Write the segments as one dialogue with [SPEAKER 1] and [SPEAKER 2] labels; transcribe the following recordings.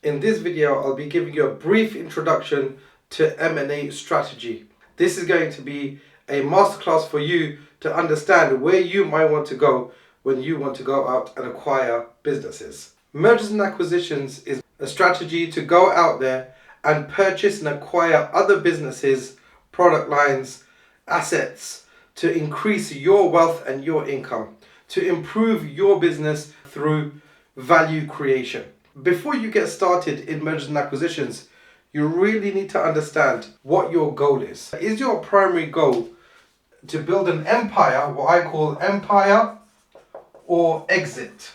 [SPEAKER 1] In this video, I'll be giving you a brief introduction to M&A strategy. This is going to be a masterclass for you to understand where you might want to go when you want to go out and acquire businesses. Mergers and acquisitions is a strategy to go out there and purchase and acquire other businesses, product lines, assets to increase your wealth and your income, to improve your business through value creation. Before you get started in mergers and acquisitions, you really need to understand what your goal is. Is your primary goal to build an empire, what I call empire, or exit?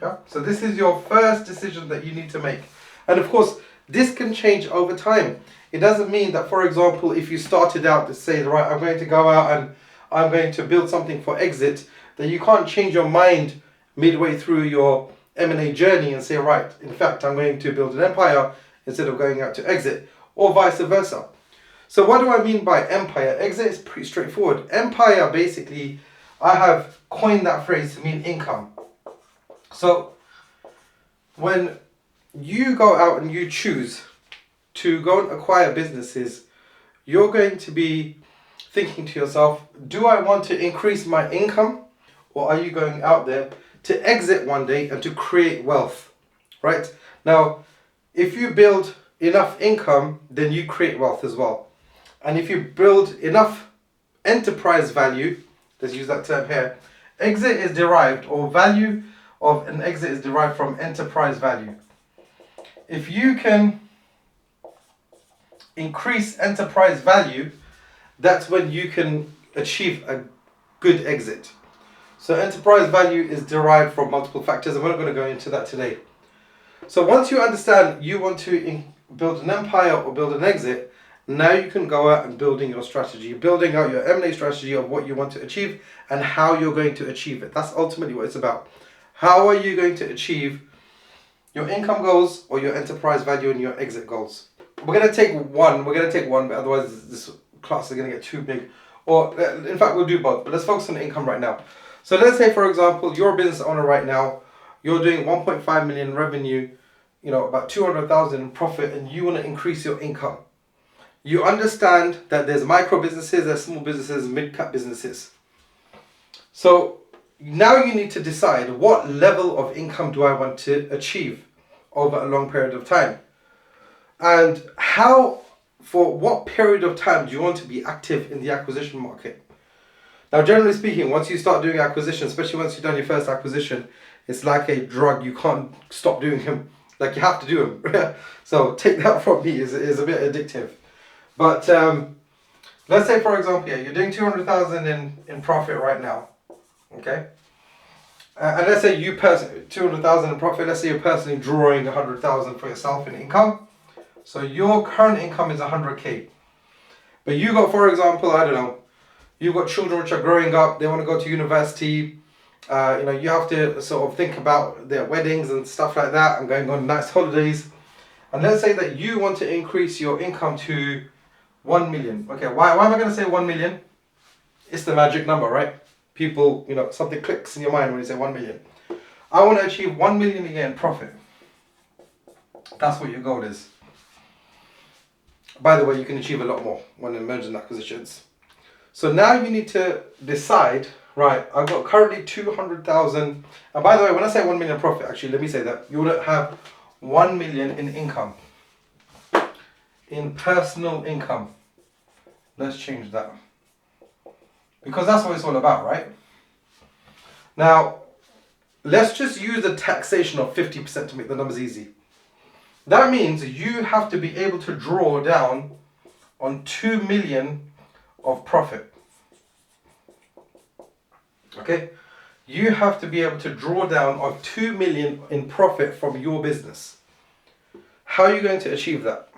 [SPEAKER 1] Yeah? So this is your first decision that you need to make. And of course, this can change over time. It doesn't mean that, for example, if you started out to say, right, I'm going to go out and I'm going to build something for exit, that you can't change your mind midway through your M&A journey and say, right, in fact, I'm going to build an empire instead of going out to exit, or vice versa. So what do I mean by empire? Exit is pretty straightforward. Empire, basically, I have coined that phrase to mean income. So when you go out and you choose to go and acquire businesses, you're going to be thinking to yourself, do I want to increase my income, or are you going out there to exit one day and to create wealth, right? Now, if you build enough income, then you create wealth as well. And if you build enough enterprise value, let's use that term here, exit is derived, or value of an exit is derived from enterprise value. If you can increase enterprise value, that's when you can achieve a good exit. So enterprise value is derived from multiple factors, and we're not going to go into that today. So once you understand you want to build an empire or build an exit, now you can go out and building your strategy, building out your M&A strategy of what you want to achieve and how you're going to achieve it. That's ultimately what it's about. How are you going to achieve your income goals or your enterprise value and your exit goals? We're going to take one, but otherwise this class is going to get too big. Or in fact, we'll do both, but let's focus on income right now. So let's say, for example, you're a business owner right now, you're doing 1.5 million revenue, about 200,000 in profit, and you want to increase your income. You understand that there's micro businesses, there's small businesses, mid-cap businesses. So now you need to decide, what level of income do I want to achieve over a long period of time? And for what period of time do you want to be active in the acquisition market? Now, generally speaking, once you start doing acquisitions, especially once you've done your first acquisition, it's like a drug. You can't stop doing them. Like, you have to do them. So take that from me, is a bit addictive. But let's say, for example, you're doing 200,000 in profit right now. Okay? And let's say 200,000 in profit, let's say you're personally drawing 100,000 for yourself in income. So your current income is 100K. But you got, for example, I don't know, you've got children which are growing up, they want to go to university, you have to sort of think about their weddings and stuff like that and going on nice holidays. And let's say that you want to increase your income to 1 million. Okay, why am I going to say 1 million? It's the magic number, right? People, something clicks in your mind when you say 1 million. I want to achieve 1 million a year in profit. That's what your goal is. By the way, you can achieve a lot more when in mergers and acquisitions. So now you need to decide, right, I've got currently 200,000. And by the way, when I say 1 million profit, actually, let me say that you would have 1 million in income, in personal income. Let's change that, because that's what it's all about, right? Now, let's just use a taxation of 50% to make the numbers easy. That means you have to be able to draw down on 2 million of profit. Okay? You have to be able to draw down on 2 million in profit from your business. How are you going to achieve that?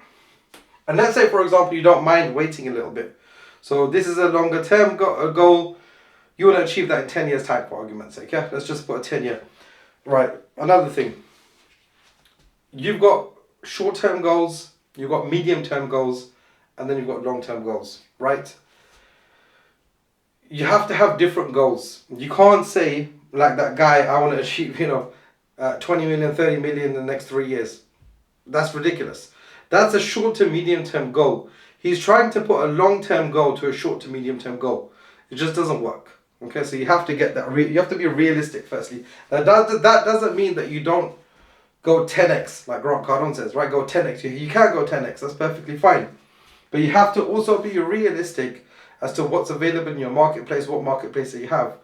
[SPEAKER 1] And let's say, for example, you don't mind waiting a little bit. So this is a longer term goal. You want to achieve that in 10 years time, for argument's sake. Yeah? Let's just put a 10 year. Right. Another thing. You've got short-term goals, you've got medium-term goals, and then you've got long-term goals, right? You have to have different goals. You can't say, like that guy, I want to achieve, 20 million, 30 million in the next 3 years. That's ridiculous. That's a short to medium term goal. He's trying to put a long term goal to a short to medium term goal. It just doesn't work. Okay, so you have to get that. You have to be realistic. Firstly, that doesn't mean that you don't go 10x like Grant Cardone says, right? Go 10x. You can't go 10x. That's perfectly fine. But you have to also be realistic as to what's available in your marketplace, what marketplace do you have,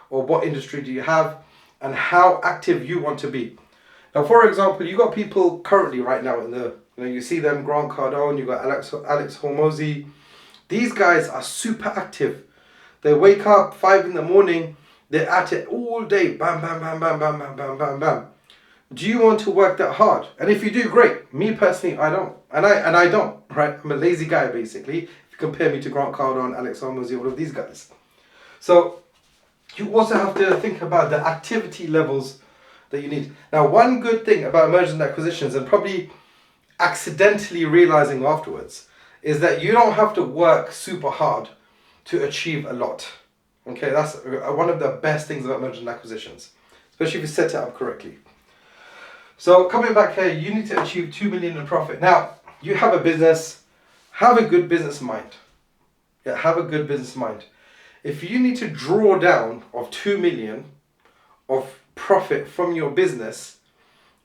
[SPEAKER 1] or what industry do you have, and how active you want to be. Now, for example, you got people currently right now in the, you see them, Grant Cardone, you got Alex Hormozy. These guys are super active. They wake up 5 in the morning, they're at it all day, bam, bam, bam, bam, bam, bam, bam, bam, bam. Do you want to work that hard? And if you do, great. Me personally, I don't. And I don't, right? I'm a lazy guy, basically. If you compare me to Grant Cardone, Alex Hormozy, all of these guys. So you also have to think about the activity levels that you need. Now, one good thing about mergers and acquisitions, and probably accidentally realizing afterwards, is that you don't have to work super hard to achieve a lot. Okay, that's one of the best things about mergers and acquisitions, especially if you set it up correctly. So coming back here, you need to achieve 2 million in profit. Now, you have a business, have a good business mind. Yeah, have a good business mind. If you need to draw down of 2 million of profit from your business,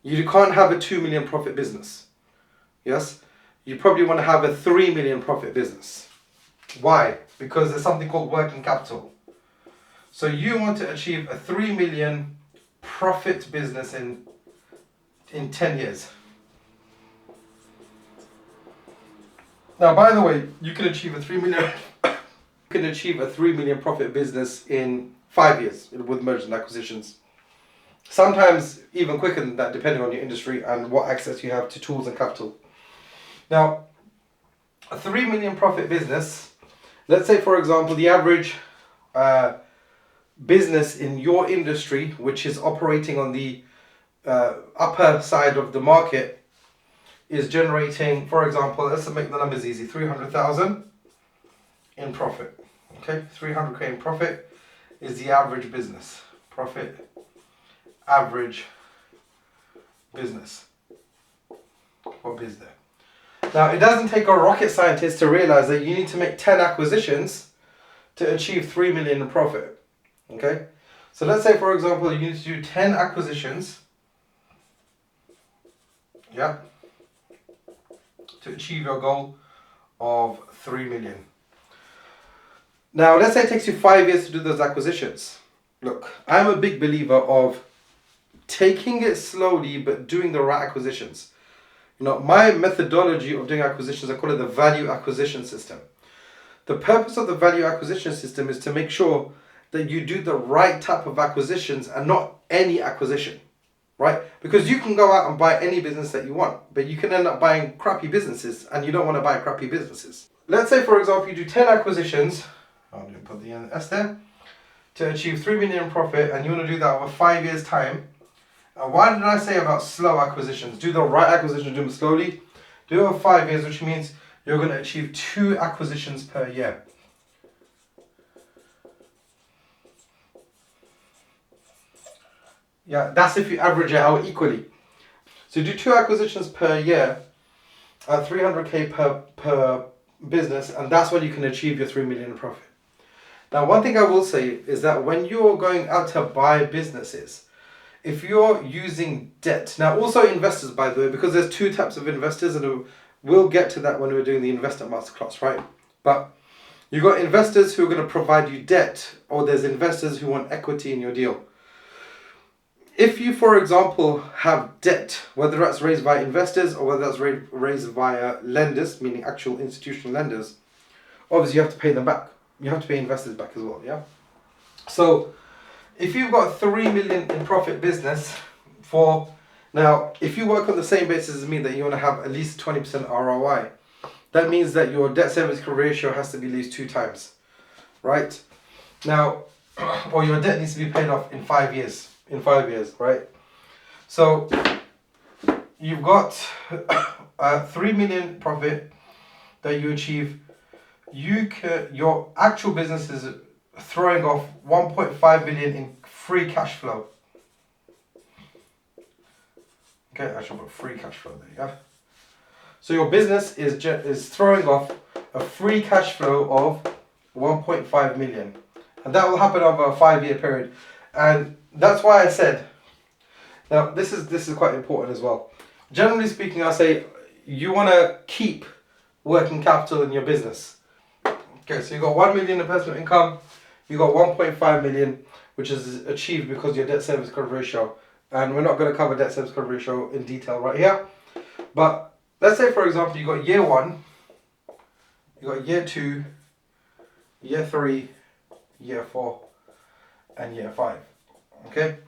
[SPEAKER 1] you can't have a 2 million profit business. Yes? You probably want to have a 3 million profit business. Why? Because there's something called working capital. So you want to achieve a 3 million profit business in 10 years. Now, by the way, you can achieve a 3 million you can achieve a 3 million profit business in 5 years with mergers and acquisitions. Sometimes even quicker than that, depending on your industry and what access you have to tools and capital. Now, a 3 million profit business, let's say for example the average business in your industry, which is operating on the upper side of the market, is generating, for example, let's make the numbers easy, 300,000 in profit. Okay, 300k in profit is the average business. Profit, average business. What is there? Now, it doesn't take a rocket scientist to realize that you need to make 10 acquisitions to achieve 3 million in profit. Okay, so let's say for example you need to do 10 acquisitions. Yeah, to achieve your goal of 3 million. Now, let's say it takes you 5 years to do those acquisitions. Look, I'm a big believer of taking it slowly but doing the right acquisitions. My methodology of doing acquisitions, I call it the value acquisition system. The purpose of the value acquisition system is to make sure that you do the right type of acquisitions and not any acquisition. Right? Because you can go out and buy any business that you want, but you can end up buying crappy businesses, and you don't want to buy crappy businesses. Let's say, for example, you do 10 acquisitions, I'll put the S there, to achieve 3 million in profit, and you want to do that over 5 years' time. And why did I say about slow acquisitions? Do the right acquisition, do them slowly. Do it over 5 years, which means you're going to achieve 2 acquisitions per year. Yeah, that's if you average it out equally. So do 2 acquisitions per year at 300k per business, and that's when you can achieve your 3 million in profit. Now, one thing I will say is that when you're going out to buy businesses, if you're using debt, now also investors, by the way, because there's 2 types of investors, and we'll get to that when we're doing the investor masterclass, right? But you've got investors who are going to provide you debt, or there's investors who want equity in your deal. If you, for example, have debt, whether that's raised by investors or whether that's raised via lenders, meaning actual institutional lenders, obviously you have to pay them back. You have to pay investors back as well, yeah? So if you've got 3 million in profit business now, if you work on the same basis as me, that you want to have at least 20% ROI, that means that your debt service ratio has to be at least 2 times, right? Now, or your debt needs to be paid off in 5 years. In 5 years, right? So you've got 3 million profit that you achieve. Your actual business is throwing off 1.5 million in free cash flow. Okay, I should put free cash flow there, yeah? So your business is throwing off a free cash flow of 1.5 million. And that will happen over a 5-year period. And that's why I said, now this is quite important as well. Generally speaking, I say you want to keep working capital in your business. Okay, so you got 1 million in personal income, you got 1.5 million, which is achieved because of your debt service cover ratio. And we're not going to cover debt service cover ratio in detail right here. But let's say, for example, you got year 1, you got year 2, year 3, year 4, and year 5. Okay?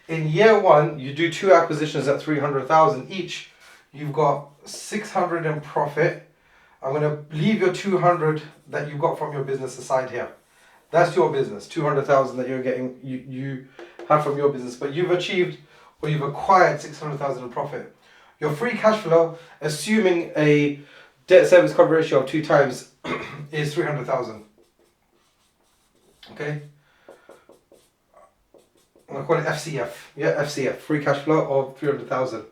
[SPEAKER 1] In year 1, you do 2 acquisitions at 300,000 each. You've got 600 in profit. I'm going to leave your 200 that you got from your business aside here. That's your business, 200,000 that you're getting, you have from your business. But you've achieved, or you've acquired 600,000 in profit. Your free cash flow, assuming a debt service cover ratio of 2 times, is 300,000. Okay? I'm going to call it FCF. Yeah, FCF, free cash flow of 300,000.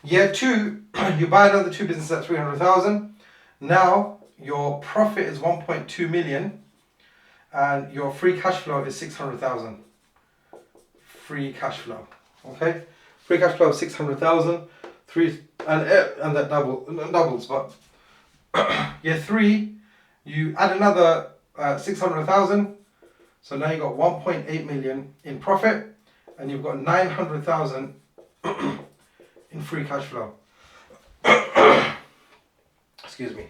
[SPEAKER 1] Year 2, you buy another 2 businesses at 300,000. Now your profit is 1.2 million and your free cash flow is 600,000. Free cash flow. Okay? Free cash flow of 600,000. And that doubles, but year 3, you add another 600,000. So now you've got 1.8 million in profit and you've got 900,000 in free cash flow. Excuse me.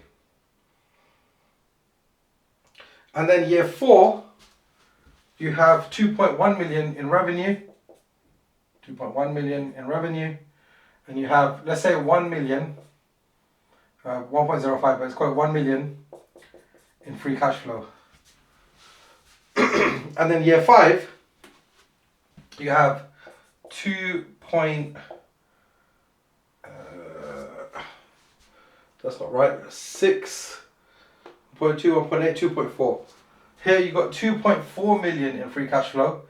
[SPEAKER 1] And then year 4, you have 2.1 million in revenue. 2.1 million in revenue. And you have, let's say 1 million, 1.05, but it's quite 1 million in free cash flow. And then year 5, you have 2.2, that's not right, 6.2, 1.8, 2.4. Here you've got 2.4 million in free cash flow,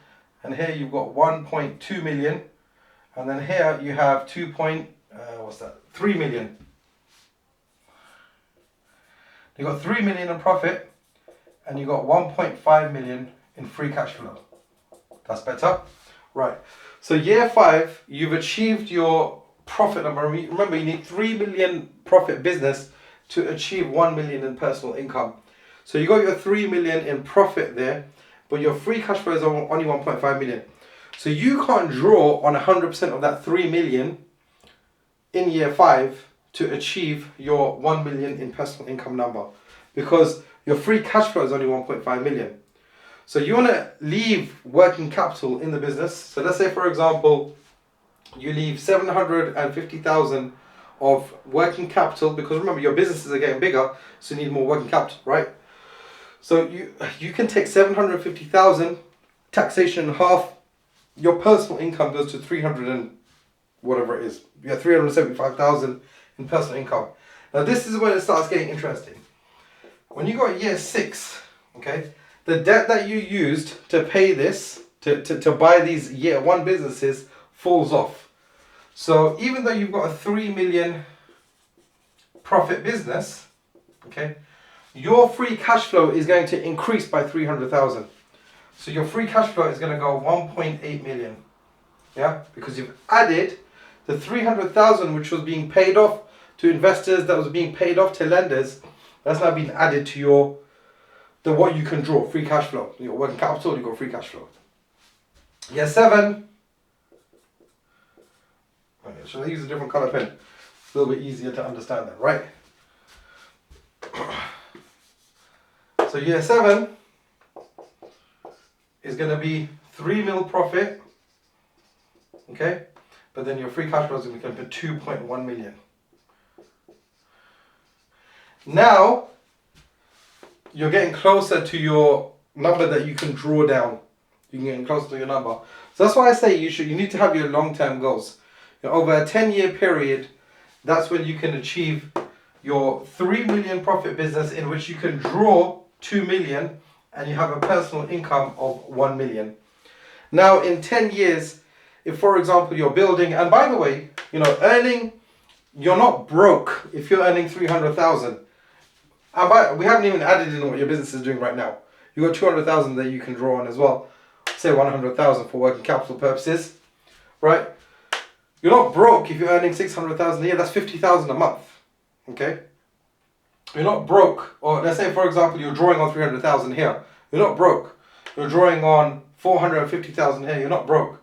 [SPEAKER 1] and here you've got 1.2 million, and then here you have 3 million. You've got 3 million in profit, and you've got 1.5 million in free cash flow. That's better. Right. So year 5, you've achieved your profit number. Remember, you need 3 million profit business to achieve 1 million in personal income. So you got your 3 million in profit there, but your free cash flow is only 1.5 million. So you can't draw on 100% of that 3 million in year 5 to achieve your 1 million in personal income number, because your free cash flow is only 1.5 million. So you want to leave working capital in the business. So let's say, for example, you leave 750,000 of working capital, because remember, your businesses are getting bigger, so you need more working capital, right? So you can take 750,000, taxation in half, your personal income goes to 300 and whatever it is. You have 375,000 in personal income. Now this is when it starts getting interesting. When you got year 6, okay, the debt that you used to pay this, to buy these year 1 businesses, falls off. So even though you've got a 3 million profit business, okay, your free cash flow is going to increase by 300,000. So your free cash flow is going to go 1.8 million. Yeah, because you've added the 300,000 which was being paid off to investors, that was being paid off to lenders. That's now been added to what you can draw, free cash flow. You got working capital, you got free cash flow. Year 7. Okay, should I use a different color pen? A little bit easier to understand that, right? So year 7 is going to be 3 mil profit, okay? But then your free cash flow is going to be 2.1 million. Now, you're getting closer to your number that you can draw down. You're getting closer to your number. So that's why I say you need to have your long-term goals. You know, over a 10-year period, that's when you can achieve your 3 million profit business in which you can draw 2 million and you have a personal income of 1 million. Now, in 10 years, if, for example, you're building, and by the way, you know, earning you're not broke if you're earning 300,000. We haven't even added in what your business is doing right now. You've got 200,000 that you can draw on as well. Say 100,000 for working capital purposes, right? You're not broke if you're earning 600,000 a year. That's 50,000 a month, okay? You're not broke, or let's say for example you're drawing on 300,000 here. You're not broke. You're drawing on 450,000 here. You're not broke.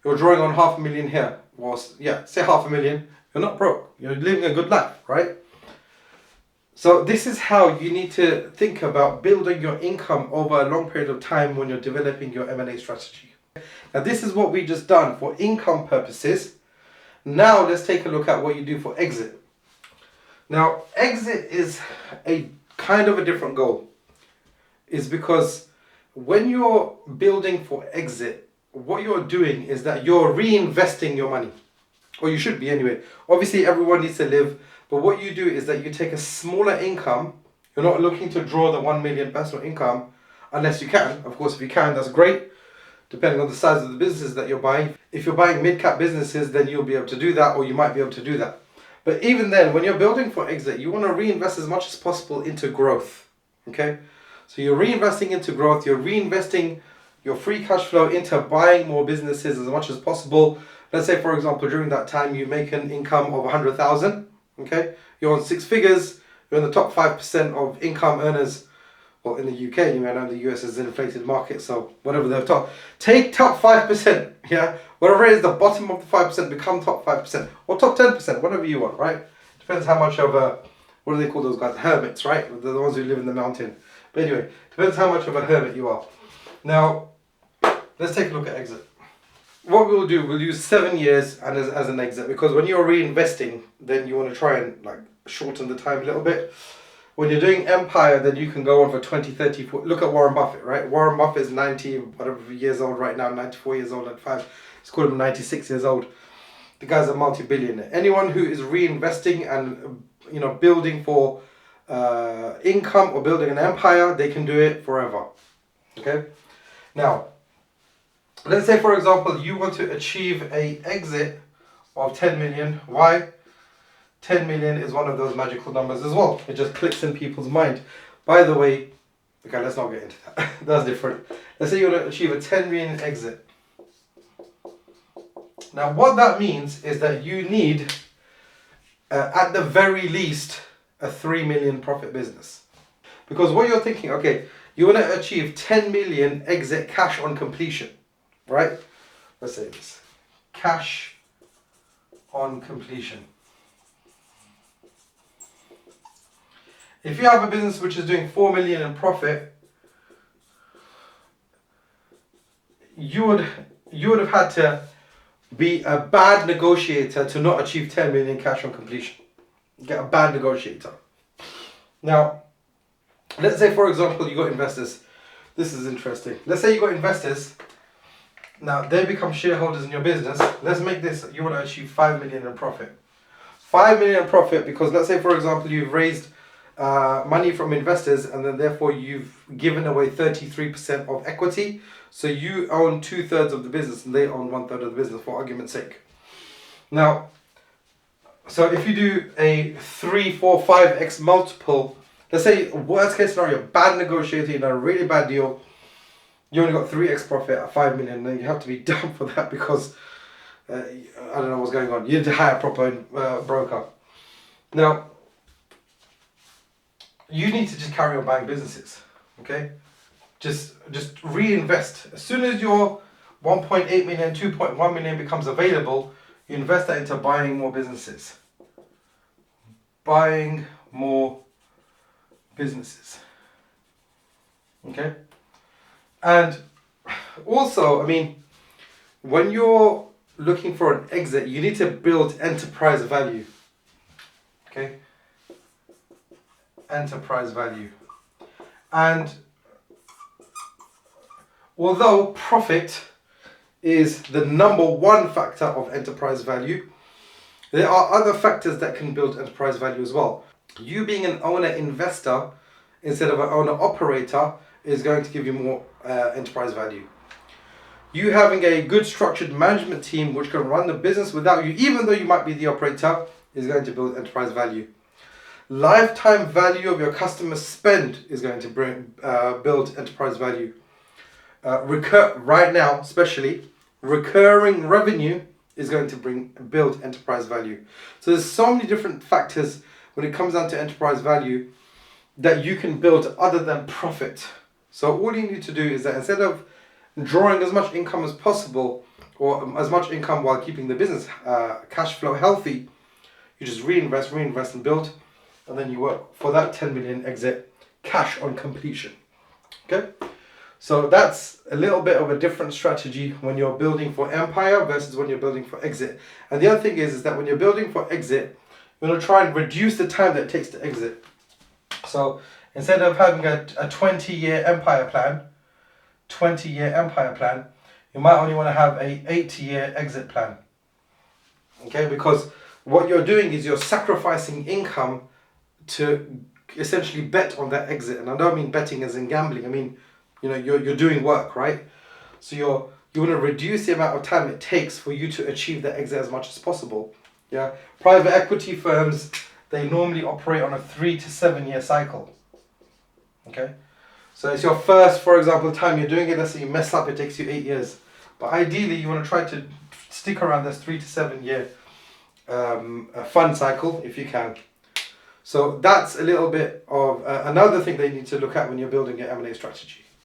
[SPEAKER 1] You're drawing on 500,000 here. Well, yeah, say 500,000. You're not broke. You're living a good life, right? So this is how you need to think about building your income over a long period of time when you're developing your M&A strategy. Now this is what we just done for income purposes. Now let's take a look at what you do for exit. Now exit is a kind of a different goal. Is because when you're building for exit, what you're doing is that you're reinvesting your money. Or you should be anyway. Obviously everyone needs to live. But what you do is that you take a smaller income. You're not looking to draw the 1 million personal income unless you can. Of course, if you can, that's great. Depending on the size of the businesses that you're buying. If you're buying mid-cap businesses, then you'll be able to do that, or you might be able to do that. But even then, when you're building for exit, you want to reinvest as much as possible into growth. Okay? So you're reinvesting into growth. You're reinvesting your free cash flow into buying more businesses as much as possible. Let's say, for example, during that time, you make an income of 100,000. Okay, you're on 6 figures, you're in the top 5% of income earners. Well, in the UK, you may know the US is an inflated market, so whatever the top. Take top 5%, yeah? Whatever it is, the bottom of the 5%, become top 5%. Or top 10%, whatever you want, right? Depends how much of a, what do they call those guys? Hermits, right? They're the ones who live in the mountain. But anyway, depends how much of a hermit you are. Now, let's take a look at exit. What we'll do, we'll use 7 years and as an exit, because when you're reinvesting, then you want to try and like shorten the time a little bit. When you're doing empire, then you can go on for 20, 30, 40. Look at Warren Buffett, right? Warren Buffett is 90, whatever years old right now, 94 years old at 5. Let's call him 96 years old. The guy's a multi-billionaire. Anyone who is reinvesting and, you know, building for income or building an empire, they can do it forever. Okay? Now, let's say, for example, you want to achieve a exit of 10 million. Why? 10 million is one of those magical numbers as well. It just clicks in people's mind. By the way, okay, let's not get into that. That's different. Let's say you want to achieve a 10 million exit. Now, what that means is that you need, at the very least, a 3 million profit business. Because what you're thinking, okay, you want to achieve 10 million exit cash on completion. Right? Let's say this. Cash on completion. If you have a business which is doing 4 million in profit, you would have had to be a bad negotiator to not achieve 10 million cash on completion. Get a bad negotiator. Now, let's say for example you got investors. This is interesting. Let's say you got investors. Now, they become shareholders in your business. Let's make this, you want to achieve 5 million in profit. 5 million in profit because let's say, for example, you've raised money from investors and then therefore you've given away 33% of equity. So you own 2/3 of the business and they own 1/3 of the business, for argument's sake. Now, so if you do a 3, 4, 5x multiple, let's say worst case scenario, bad negotiator, you know, a really bad deal, you only got 3x profit at 5 million, then you have to be dumb for that because I don't know what's going on. You need to hire a proper broker. Now, you need to just carry on buying businesses, okay? Just reinvest. As soon as your 1.8 million, 2.1 million becomes available, you invest that into buying more businesses. Buying more businesses, okay? And also, I mean, when you're looking for an exit, you need to build enterprise value. Okay? Enterprise value. And although profit is the number one factor of enterprise value, there are other factors that can build enterprise value as well. You being an owner investor instead of an owner operator is going to give you more enterprise value. You having a good structured management team which can run the business without you, even though you might be the operator, is going to build enterprise value. Lifetime value of your customer spend is going to build enterprise value. Right now, especially, recurring revenue is going to build enterprise value. So there's so many different factors when it comes down to enterprise value that you can build other than profit. So all you need to do is that instead of drawing as much income as possible, or as much income while keeping the business cash flow healthy, you just reinvest and build, and then you work for that 10 million exit cash on completion. Okay, so that's a little bit of a different strategy when you're building for empire versus when you're building for exit. And the other thing is that when you're building for exit, you're going to try and reduce the time that it takes to exit. So instead of having a 20-year empire plan, you might only want to have a 80-year exit plan. Okay, because what you're doing is you're sacrificing income to essentially bet on that exit. And I don't mean betting as in gambling. I mean, you're doing work, right? So you want to reduce the amount of time it takes for you to achieve that exit as much as possible. Yeah, private equity firms, they normally operate on a 3 to 7 year cycle. Okay, so it's your first, for example, time you're doing it. Let's say you mess up, it takes you 8 years. But ideally, you want to try to stick around this 3 to 7 year fund cycle if you can. So that's a little bit of another thing they need to look at when you're building your M&A strategy.